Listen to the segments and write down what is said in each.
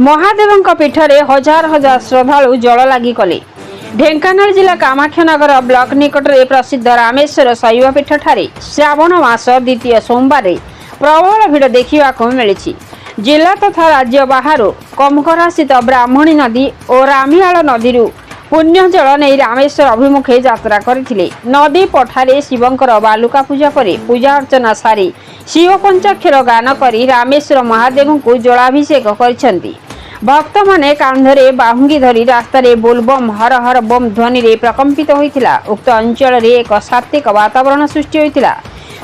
महादेव पीठरे हजार हजार श्रद्धालु जल लगी कले। ढेंकानाल जिला कामाख्यानगर ब्लॉक निकट में प्रसिद्ध रामेश्वर शैवपीठ ठारे श्रावण मास द्वितीय सोमवार प्रबल भिड़ देखा मिली। जिला तथा राज्य बाहर कमकरा स्थित ब्राह्मणी नदी और रामियाल नदी पुण्य जल नहीं रामेश्वर अभिमुखे यात्रा करथिले। नदी पठारे शिवंकर बालुका पूजा पर पूजा अर्चना सारी शिव पंचाक्षर गान करी रामेश्वर महादेव को जलाभिषेक करिसेंती। भक्त माने कांधरे बाहुंगी धरी रास्तार बोलबम हर हर बम ध्वनि रे प्रकंपित होइतिला। उक्त अंचल रे एक सात्विक वातावरण सृष्टि होइतिला।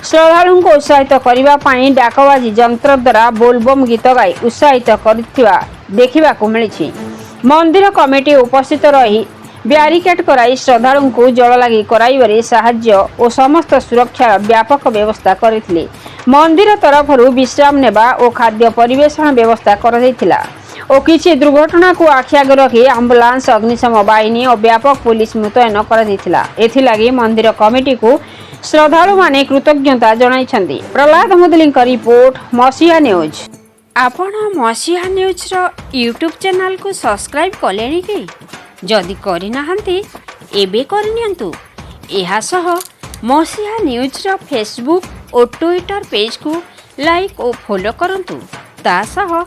श्रद्धालु को उत्साहित करने पाई डाकबाजी जंत्र द्वारा बोलबम गीत गाई उत्साहित करथिबा देखिबाकू मिलिछि। मंदिर कमिटी उपस्थित रही ब्यारिकेड कराई श्रद्धालु को जल लगी कराइबारे साहाय्य और समस्त सुरक्षा व्यापक व्यवस्था करथिले। मंदिर तरफरु विश्राम नेबा और खाद्य परिवेषण व्यवस्था करथिला और किसी दुर्घटना को आखि आगे रखी आंबुलांस अग्निशम बाहिनी और व्यापक पुलिस मुतयन कर मंदिर कमिटी को श्रद्धालु माने कृतज्ञता जणाइछन्ति। प्रहलाद मुदली रिपोर्ट मसीहा न्यूज। आपण मसीहा न्यूज रो यूट्यूब चैनल को सब्सक्राइब कलेनी कि जदि करिनाहांती एबे करनियंतु। एहा सह मसीहा न्यूज रो फेसबुक और ट्विटर पेज को लाइक और फॉलो करंतु। ता सह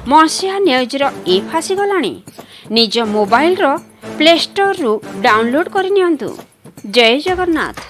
मसीहा न्यूज रो ऐप आसी गलानी। निज मोबाइल रो प्ले स्टोर रु डाउनलोड करनियंतु। जय जगन्नाथ।